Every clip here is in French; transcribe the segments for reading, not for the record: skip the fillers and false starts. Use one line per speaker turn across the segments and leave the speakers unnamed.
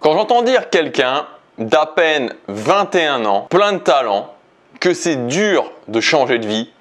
Quand j'entends dire quelqu'un d'à peine 21 ans, plein de talent, que c'est dur de changer de vie,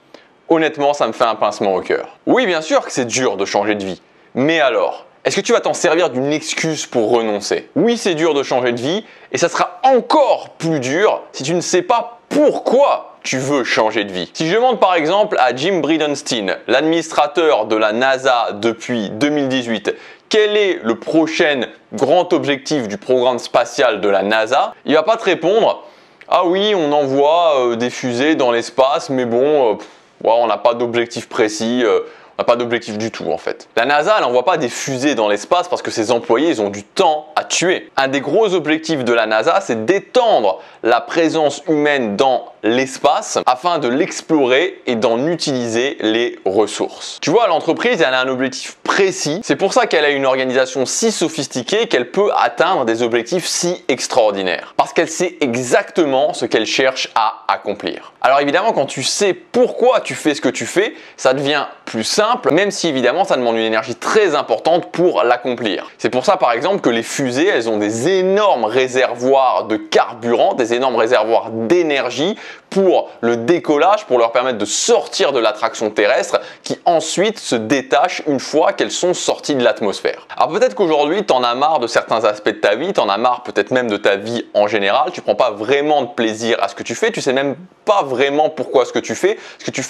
honnêtement, ça me fait un pincement au cœur. Oui, bien sûr que c'est dur de changer de vie, mais alors, est-ce que tu vas t'en servir d'une excuse pour renoncer? Oui, c'est dur de changer de vie, et ça sera encore plus dur si tu ne sais pas pourquoi tu veux changer de vie. Si je demande par exemple à Jim Bridenstine, l'administrateur de la NASA depuis 2018, quel est le prochain grand objectif du programme spatial de la NASA, il va pas te répondre « Ah oui, on envoie des fusées dans l'espace, mais bon, on n'a pas d'objectif précis. On n'a pas d'objectif du tout en fait. » La NASA, elle n'envoie pas des fusées dans l'espace parce que ses employés, ils ont du temps à tuer. Un des gros objectifs de la NASA, c'est d'étendre la présence humaine dans l'espace afin de l'explorer et d'en utiliser les ressources. Tu vois, l'entreprise, elle a un objectif précis. C'est pour ça qu'elle a une organisation si sophistiquée qu'elle peut atteindre des objectifs si extraordinaires. Parce qu'elle sait exactement ce qu'elle cherche à accomplir. Alors évidemment, quand tu sais pourquoi tu fais ce que tu fais, ça devient plus simple, même si évidemment ça demande une énergie très importante pour l'accomplir. C'est pour ça par exemple que les fusées, elles ont des énormes réservoirs de carburant, des énormes réservoirs d'énergie pour le décollage, pour leur permettre de sortir de l'attraction terrestre qui ensuite se détache une fois qu'elles sont sorties de l'atmosphère. Alors peut-être qu'aujourd'hui tu en as marre de certains aspects de ta vie, tu en as marre peut-être même de ta vie en général, tu prends pas vraiment de plaisir à ce que tu fais, tu sais même pas vraiment pourquoi ce que tu fais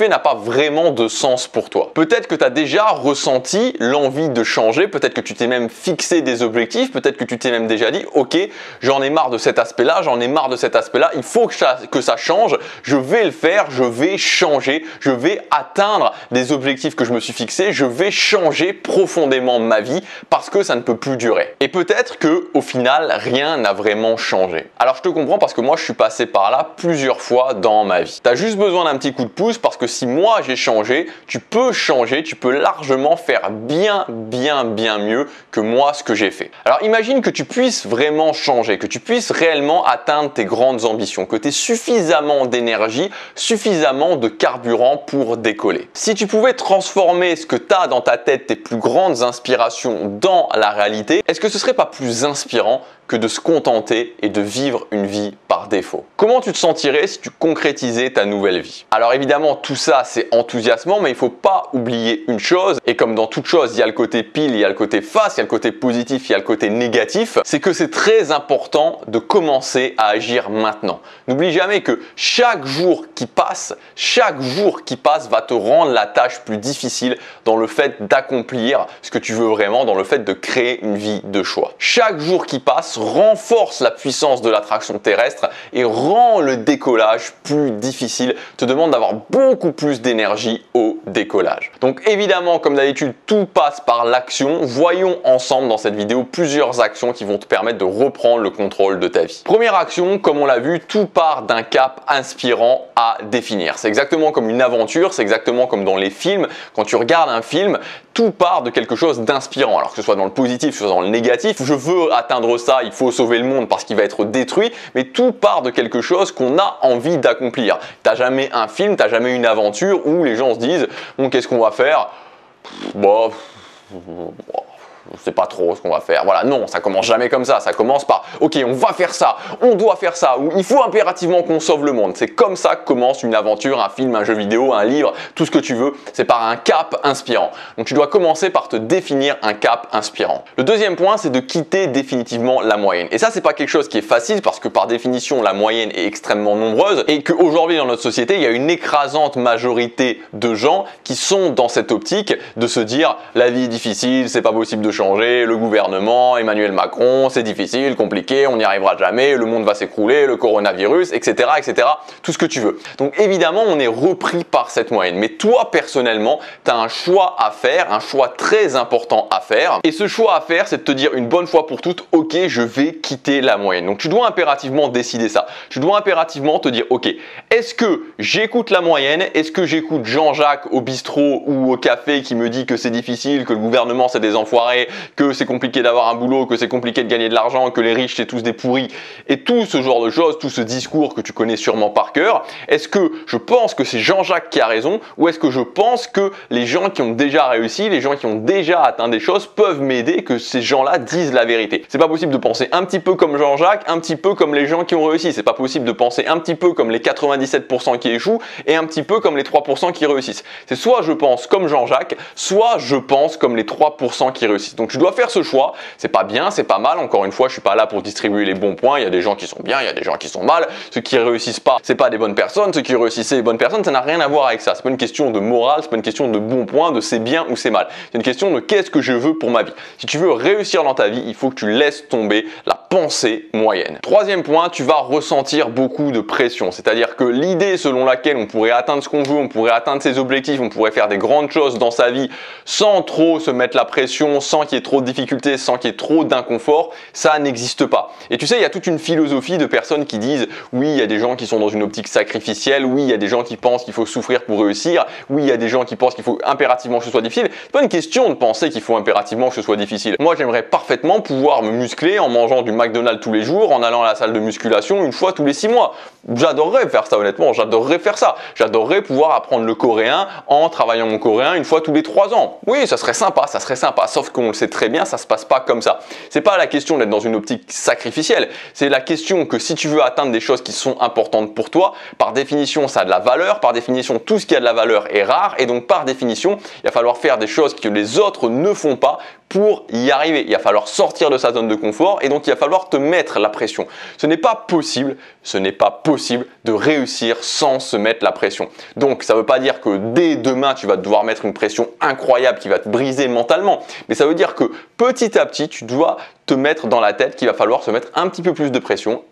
n'a pas vraiment de sens pour toi. Peut-être que tu as déjà ressenti l'envie de changer, peut-être que tu t'es même fixé des objectifs, peut-être que tu t'es même déjà dit ok, j'en ai marre de cet aspect-là, j'en ai marre de cet aspect-là, il faut que ça change, je vais le faire, je vais changer, je vais atteindre des objectifs que je me suis fixés, je vais changer profondément ma vie parce que ça ne peut plus durer. Et peut-être que au final, rien n'a vraiment changé. Alors je te comprends parce que moi je suis passé par là plusieurs fois dans ma vie. Tu as juste besoin d'un petit coup de pouce parce que si moi j'ai changé, tu peux changer, tu peux largement faire bien mieux que moi ce que j'ai fait. Alors imagine que tu puisses vraiment changer, que tu puisses réellement atteindre tes grandes ambitions, que tu aies suffisamment d'énergie, suffisamment de carburant pour décoller. Si tu pouvais transformer ce que tu as dans ta tête, tes plus grandes inspirations dans la réalité, est-ce que ce serait pas plus inspirant que de se contenter et de vivre une vie par défaut? Comment tu te sentirais si tu concrétisais ta nouvelle vie? Alors évidemment, tout ça c'est enthousiasmant, mais il ne faut pas oublier une chose, et comme dans toute chose, il y a le côté pile, il y a le côté face, il y a le côté positif, il y a le côté négatif, c'est que c'est très important de commencer à agir maintenant. N'oublie jamais que chaque jour qui passe va te rendre la tâche plus difficile dans le fait d'accomplir ce que tu veux vraiment, dans le fait de créer une vie de choix. Chaque jour qui passe renforce la puissance de l'attraction terrestre et rend le décollage plus difficile, te demande d'avoir beaucoup plus d'énergie au décollage. Donc évidemment, comme d'habitude, tout passe par l'action. Voyons ensemble dans cette vidéo plusieurs actions qui vont te permettre de reprendre le contrôle de ta vie. Première action, comme on l'a vu, tout part d'un cap inspirant à définir. C'est exactement comme une aventure, c'est exactement comme dans les films. Quand tu regardes un film, tout part de quelque chose d'inspirant. Alors que ce soit dans le positif, que ce soit dans le négatif, je veux atteindre ça, il faut sauver le monde parce qu'il va être détruit, mais tout part de quelque chose qu'on a envie d'accomplir. T'as jamais un film, t'as jamais une aventure où les gens se disent bon, qu'est-ce qu'on va faire? Bon, je sais pas trop ce qu'on va faire. Voilà, non, ça commence jamais comme ça. Ça commence par ok, on va faire ça, on doit faire ça, ou il faut impérativement qu'on sauve le monde. C'est comme ça que commence une aventure, un film, un jeu vidéo, un livre, tout ce que tu veux. C'est par un cap inspirant. Donc tu dois commencer par te définir un cap inspirant. Le deuxième point, c'est de quitter définitivement la moyenne. Et ça, c'est pas quelque chose qui est facile parce que par définition, la moyenne est extrêmement nombreuse et qu'aujourd'hui dans notre société, il y a une écrasante majorité de gens qui sont dans cette optique de se dire la vie est difficile, c'est pas possible de changer, le gouvernement, Emmanuel Macron, c'est difficile, compliqué, on n'y arrivera jamais, le monde va s'écrouler, le coronavirus, etc., etc., tout ce que tu veux. Donc évidemment, on est repris par cette moyenne. Mais toi, personnellement, tu as un choix à faire, un choix très important à faire. Et ce choix à faire, c'est de te dire une bonne fois pour toutes, ok, je vais quitter la moyenne. Donc tu dois impérativement décider ça. Tu dois impérativement te dire, ok, est-ce que j'écoute la moyenne? Est-ce que j'écoute Jean-Jacques au bistrot ou au café qui me dit que c'est difficile, que le gouvernement c'est des enfoirés carré, que c'est compliqué d'avoir un boulot, que c'est compliqué de gagner de l'argent, que les riches c'est tous des pourris et tout ce genre de choses, tout ce discours que tu connais sûrement par cœur. Est-ce que je pense que c'est Jean-Jacques qui a raison ou est-ce que je pense que les gens qui ont déjà réussi, les gens qui ont déjà atteint des choses peuvent m'aider, que ces gens-là disent la vérité? C'est pas possible de penser un petit peu comme Jean-Jacques, un petit peu comme les gens qui ont réussi. C'est pas possible de penser un petit peu comme les 97% qui échouent et un petit peu comme les 3% qui réussissent. C'est soit je pense comme Jean-Jacques, soit je pense comme les 3% qui réussissent. Donc je dois faire ce choix. C'est pas bien, c'est pas mal. Encore une fois, je suis pas là pour distribuer les bons points. Il y a des gens qui sont bien, il y a des gens qui sont mal. Ceux qui réussissent pas, c'est pas des bonnes personnes. Ceux qui réussissent, c'est des bonnes personnes. Ça n'a rien à voir avec ça. C'est pas une question de morale, c'est pas une question de bons points, de c'est bien ou c'est mal. C'est une question de qu'est-ce que je veux pour ma vie. Si tu veux réussir dans ta vie, il faut que tu laisses tomber la pensée moyenne. Troisième point, tu vas ressentir beaucoup de pression. C'est-à-dire que l'idée selon laquelle on pourrait atteindre ce qu'on veut, on pourrait atteindre ses objectifs, on pourrait faire des grandes choses dans sa vie sans trop se mettre la pression, sans qu'il y ait trop de difficultés, sans qu'il y ait trop d'inconfort, ça n'existe pas. Et tu sais, il y a toute une philosophie de personnes qui disent oui, il y a des gens qui sont dans une optique sacrificielle, oui, il y a des gens qui pensent qu'il faut souffrir pour réussir, oui, il y a des gens qui pensent qu'il faut impérativement que ce soit difficile. C'est pas une question de penser qu'il faut impérativement que ce soit difficile. Moi, j'aimerais parfaitement pouvoir me muscler en mangeant du McDonald's tous les jours, en allant à la salle de musculation une fois tous les 6 mois. J'adorerais faire ça, honnêtement, j'adorerais faire ça. J'adorerais pouvoir apprendre le coréen en travaillant mon coréen une fois tous les 3 ans. Oui, ça serait sympa, sauf qu'on le sait très bien, ça se passe pas comme ça. C'est pas la question d'être dans une optique sacrificielle, c'est la question que si tu veux atteindre des choses qui sont importantes pour toi, par définition, ça a de la valeur, par définition, tout ce qui a de la valeur est rare, et donc par définition, il va falloir faire des choses que les autres ne font pas pour y arriver. Il va falloir sortir de sa zone de confort et donc il va falloir te mettre la pression. Ce n'est pas possible de réussir sans se mettre la pression. Donc ça ne veut pas dire que dès demain tu vas devoir mettre une pression incroyable qui va te briser mentalement, mais ça veut dire que petit à petit tu dois te mettre dans la tête qu'il va falloir se mettre un petit peu plus de pression,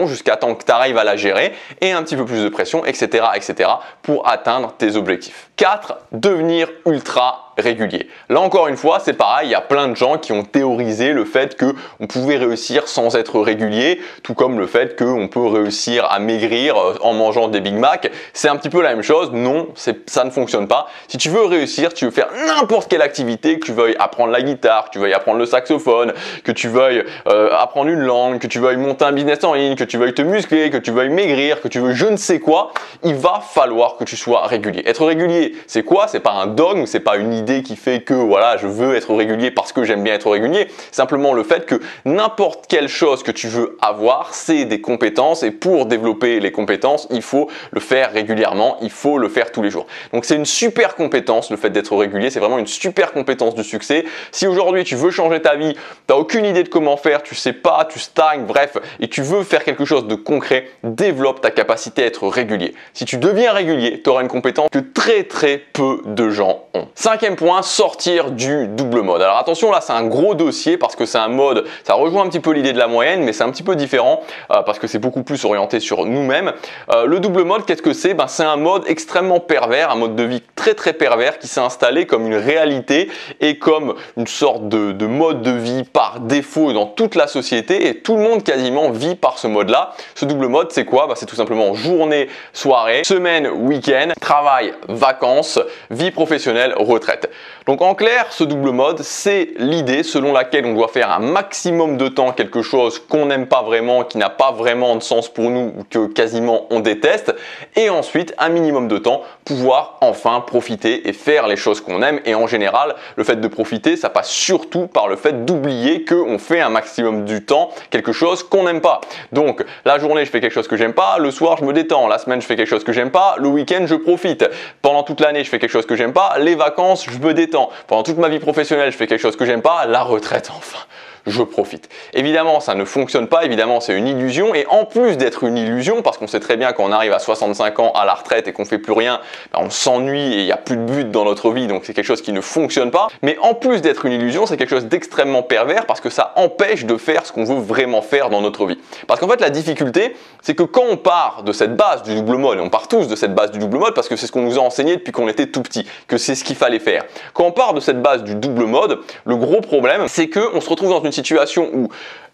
jusqu'à temps que tu arrives à la gérer et un petit peu plus de pression, etc., etc. pour atteindre tes objectifs. 4. Devenir ultra régulier. Là encore une fois, c'est pareil, il y a plein de gens qui ont théorisé le fait qu'on pouvait réussir sans être régulier, tout comme le fait qu'on peut réussir à maigrir en mangeant des Big Mac. C'est un petit peu la même chose. Non, ça ne fonctionne pas. Si tu veux réussir, tu veux faire n'importe quelle activité, que tu veuilles apprendre la guitare, que tu veuilles apprendre le saxophone, que tu veuilles apprendre une langue, que tu veuilles monter un business en ligne, que tu veuilles te muscler, que tu veuilles maigrir, que tu veux je ne sais quoi, il va falloir que tu sois régulier. Être régulier, c'est quoi? C'est pas un dogme, c'est pas une idée qui fait que voilà, je veux être régulier parce que j'aime bien être régulier. Simplement le fait que n'importe quelle chose que tu veux avoir, c'est des compétences et pour développer les compétences, il faut le faire régulièrement, il faut le faire tous les jours. Donc c'est une super compétence, le fait d'être régulier, c'est vraiment une super compétence du succès. Si aujourd'hui tu veux changer ta vie, tu n'as aucune idée de comment faire, tu sais pas, tu stagnes, bref, et tu veux faire quelque chose de concret, développe ta capacité à être régulier. Si tu deviens régulier, tu auras une compétence que très peu de gens ont. 5e point, sortir du double mode. Alors attention, là c'est un gros dossier parce que c'est un mode, ça rejoint un petit peu l'idée de la moyenne, mais c'est un petit peu différent parce que c'est beaucoup plus orienté sur nous-mêmes. Le double mode, qu'est-ce que c'est? C'est un mode extrêmement pervers, un mode de vie très pervers qui s'est installé comme une réalité et comme une sorte de mode de vie par défaut dans toute la société et tout le monde quasiment vit par ce mode-là. Ce double mode, c'est quoi? C'est tout simplement journée, soirée, semaine, week-end, travail, vacances, vie professionnelle, retraite. Donc en clair, ce double mode, c'est l'idée selon laquelle on doit faire un maximum de temps quelque chose qu'on n'aime pas vraiment, qui n'a pas vraiment de sens pour nous ou que quasiment on déteste, et ensuite un minimum de temps pouvoir enfin profiter et faire les choses qu'on aime. Et en général, le fait de profiter, ça passe surtout par le fait d'oublier qu'on fait un maximum du temps quelque chose qu'on n'aime pas. Donc la journée, je fais quelque chose que j'aime pas, le soir, je me détends, la semaine, je fais quelque chose que j'aime pas, le week-end, je profite. Pendant toute l'année, je fais quelque chose que j'aime pas, les vacances, je me détends. Pendant toute ma vie professionnelle, je fais quelque chose que j'aime pas, la retraite enfin. Je profite. Évidemment, ça ne fonctionne pas, évidemment, c'est une illusion, et en plus d'être une illusion, parce qu'on sait très bien qu'on arrive à 65 ans à la retraite et qu'on fait plus rien, on s'ennuie et il n'y a plus de but dans notre vie, donc c'est quelque chose qui ne fonctionne pas. Mais en plus d'être une illusion, c'est quelque chose d'extrêmement pervers parce que ça empêche de faire ce qu'on veut vraiment faire dans notre vie. Parce qu'en fait, la difficulté, c'est que quand on part de cette base du double mode, et on part tous de cette base du double mode parce que c'est ce qu'on nous a enseigné depuis qu'on était tout petit, que c'est ce qu'il fallait faire. Quand on part de cette base du double mode, le gros problème, c'est qu'on se retrouve dans une situation où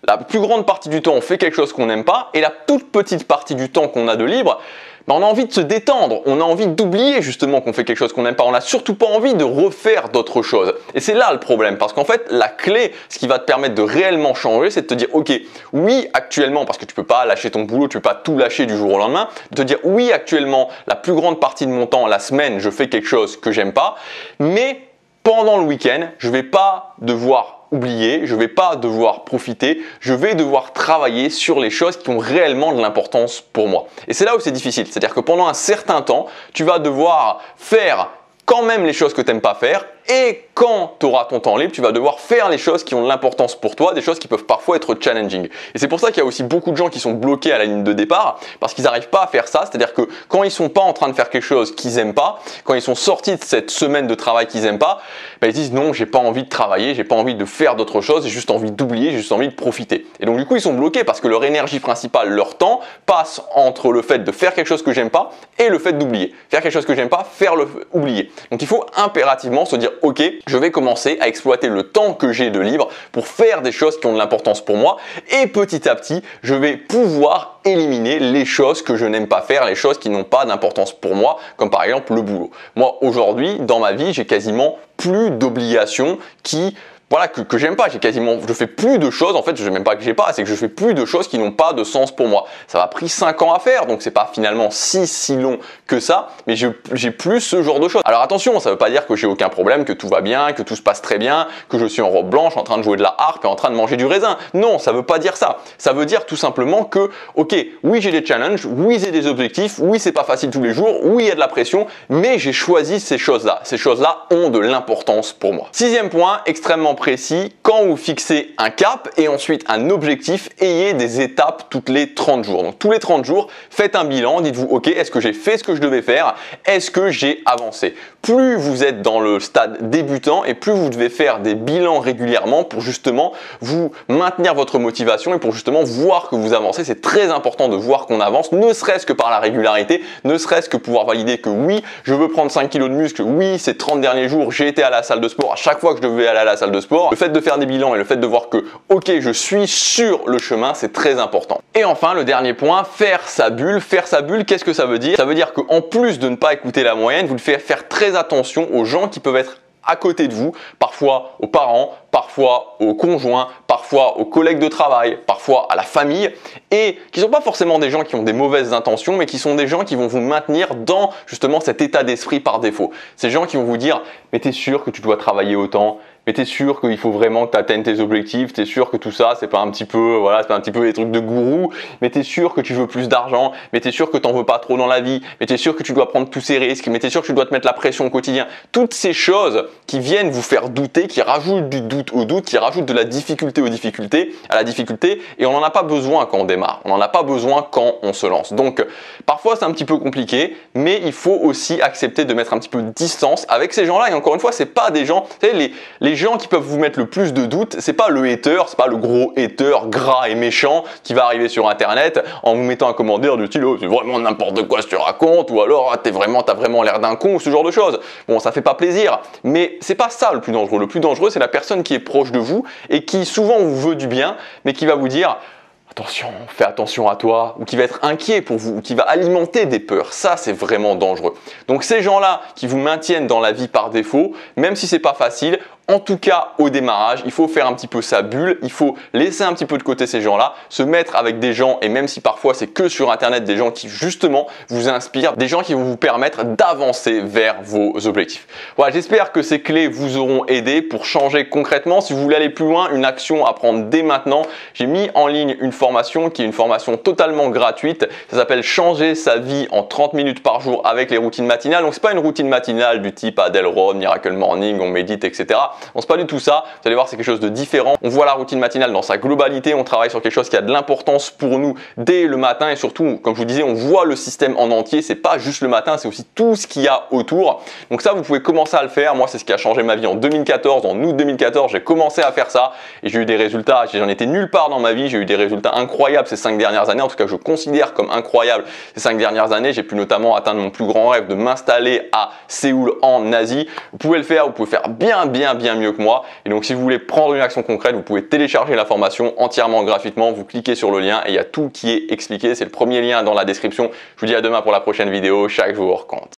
la plus grande partie du temps, on fait quelque chose qu'on n'aime pas, et la toute petite partie du temps qu'on a de libre, on a envie de se détendre, on a envie d'oublier justement qu'on fait quelque chose qu'on n'aime pas, on n'a surtout pas envie de refaire d'autres choses. Et c'est là le problème, parce qu'en fait, la clé, ce qui va te permettre de réellement changer, c'est de te dire, ok, oui, actuellement, parce que tu peux pas lâcher ton boulot, tu peux pas tout lâcher du jour au lendemain, de te dire, oui, actuellement, la plus grande partie de mon temps, la semaine, je fais quelque chose que j'aime pas, mais pendant le week-end, je vais pas devoir oublier, je ne vais pas devoir profiter, je vais devoir travailler sur les choses qui ont réellement de l'importance pour moi. Et c'est là où c'est difficile, c'est-à-dire que pendant un certain temps, tu vas devoir faire quand même les choses que tu n'aimes pas faire, et quand tu auras ton temps libre, tu vas devoir faire les choses qui ont de l'importance pour toi, des choses qui peuvent parfois être challenging. Et c'est pour ça qu'il y a aussi beaucoup de gens qui sont bloqués à la ligne de départ, parce qu'ils n'arrivent pas à faire ça, c'est-à-dire que quand ils sont pas en train de faire quelque chose qu'ils n'aiment pas, quand ils sont sortis de cette semaine de travail qu'ils n'aiment pas, ils disent non, j'ai pas envie de travailler, j'ai pas envie de faire d'autres choses, j'ai juste envie d'oublier, j'ai juste envie de profiter. Et donc du coup, ils sont bloqués parce que leur énergie principale, leur temps, passe entre le fait de faire quelque chose que j'aime pas et le fait d'oublier. Faire quelque chose que j'aime pas, oublier. Donc il faut impérativement se dire ok, je vais commencer à exploiter le temps que j'ai de libre pour faire des choses qui ont de l'importance pour moi, et petit à petit, je vais pouvoir éliminer les choses que je n'aime pas faire, les choses qui n'ont pas d'importance pour moi, comme par exemple le boulot. Moi aujourd'hui, dans ma vie, j'ai quasiment plus d'obligations que j'aime pas. Je fais plus de choses, en fait, je sais même pas que j'ai pas, c'est que je fais plus de choses qui n'ont pas de sens pour moi. Ça m'a pris 5 ans à faire, donc c'est pas finalement si long que ça, mais j'ai plus ce genre de choses. Alors attention, ça veut pas dire que j'ai aucun problème, que tout va bien, que tout se passe très bien, que je suis en robe blanche, en train de jouer de la harpe et en train de manger du raisin. Non, ça veut pas dire ça. Ça veut dire tout simplement que, ok, oui j'ai des challenges, oui j'ai des objectifs, oui c'est pas facile tous les jours, oui il y a de la pression, mais j'ai choisi ces choses-là. Ces choses-là ont de l'importance pour moi. 6e point, extrêmement précis, quand vous fixez un cap et ensuite un objectif, ayez des étapes toutes les 30 jours. Donc tous les 30 jours, faites un bilan, dites-vous ok, est-ce que j'ai fait ce que je devais faire? Est-ce que j'ai avancé? Plus vous êtes dans le stade débutant et plus vous devez faire des bilans régulièrement pour justement vous maintenir votre motivation et pour justement voir que vous avancez. C'est très important de voir qu'on avance, ne serait-ce que par la régularité, ne serait-ce que pouvoir valider que oui, je veux prendre 5 kilos de muscle, oui, ces 30 derniers jours, j'ai été à la salle de sport, à chaque fois que je devais aller à la salle de sport. Le fait de faire des bilans et le fait de voir que ok, je suis sur le chemin, c'est très important. Et enfin, le dernier point, faire sa bulle. Faire sa bulle, qu'est-ce que ça veut dire? Ça veut dire qu'en plus de ne pas écouter la moyenne, vous devez faire très attention aux gens qui peuvent être à côté de vous, parfois aux parents, parfois aux conjoints, parfois aux collègues de travail, parfois à la famille, et qui ne sont pas forcément des gens qui ont des mauvaises intentions, mais qui sont des gens qui vont vous maintenir dans justement cet état d'esprit par défaut. Ces gens qui vont vous dire « mais t'es sûr que tu dois travailler autant ?» Mais t'es sûr qu'il faut vraiment que tu atteignes tes objectifs, t'es sûr que tout ça, c'est pas un petit peu, c'est pas un petit peu des trucs de gourou, mais t'es sûr que tu veux plus d'argent, mais t'es sûr que t'en veux pas trop dans la vie, mais t'es sûr que tu dois prendre tous ces risques, mais t'es sûr que tu dois te mettre la pression au quotidien. Toutes ces choses qui viennent vous faire douter, qui rajoutent du doute au doute, qui rajoutent de la difficulté à la difficulté, et on n'en a pas besoin quand on démarre, on n'en a pas besoin quand on se lance. Donc, parfois c'est un petit peu compliqué, mais il faut aussi accepter de mettre un petit peu de distance avec ces gens-là, et encore une fois, c'est pas des gens, vous savez, les gens qui peuvent vous mettre le plus de doutes, c'est pas le hater, c'est pas le gros hater gras et méchant qui va arriver sur internet en vous mettant un commentaire du style oh, c'est vraiment n'importe quoi ce que tu racontes, ou alors ah, t'as vraiment l'air d'un con, ou ce genre de choses. Bon, ça fait pas plaisir, mais c'est pas ça le plus dangereux. Le plus dangereux, c'est la personne qui est proche de vous et qui souvent vous veut du bien, mais qui va vous dire attention, fais attention à toi, ou qui va être inquiet pour vous, ou qui va alimenter des peurs. Ça, c'est vraiment dangereux. Donc ces gens-là qui vous maintiennent dans la vie par défaut, même si c'est pas facile, en tout cas au démarrage, il faut faire un petit peu sa bulle, il faut laisser un petit peu de côté ces gens-là, se mettre avec des gens, et même si parfois c'est que sur internet, des gens qui justement vous inspirent, des gens qui vont vous permettre d'avancer vers vos objectifs. Voilà, j'espère que ces clés vous auront aidé pour changer concrètement. Si vous voulez aller plus loin, une action à prendre dès maintenant, j'ai mis en ligne une formation qui est une formation totalement gratuite. Ça s'appelle Changer sa vie en 30 minutes par jour avec les routines matinales. Donc c'est pas une routine matinale du type Adele Rod, Miracle Morning, on médite, etc. On se pas du tout ça, vous allez voir c'est quelque chose de différent. On voit la routine matinale dans sa globalité, on travaille sur quelque chose qui a de l'importance pour nous dès le matin et surtout, comme je vous disais, on voit le système en entier, c'est pas juste le matin, c'est aussi tout ce qu'il y a autour. Donc ça, vous pouvez commencer à le faire. Moi, c'est ce qui a changé ma vie en 2014. En août 2014, j'ai commencé à faire ça et j'ai eu des résultats. J'en étais nulle part dans ma vie, j'ai eu des résultats incroyables ces 5 dernières années. En tout cas, je considère comme incroyable ces 5 dernières années. J'ai pu notamment atteindre mon plus grand rêve de m'installer à Séoul en Asie. Vous pouvez le faire, vous pouvez faire bien bien mieux que moi. Et donc si vous voulez prendre une action concrète, vous pouvez télécharger la formation entièrement gratuitement. Vous cliquez sur le lien et il y a tout qui est expliqué. C'est le premier lien dans la description. Je vous dis à demain pour la prochaine vidéo. Chaque jour compte.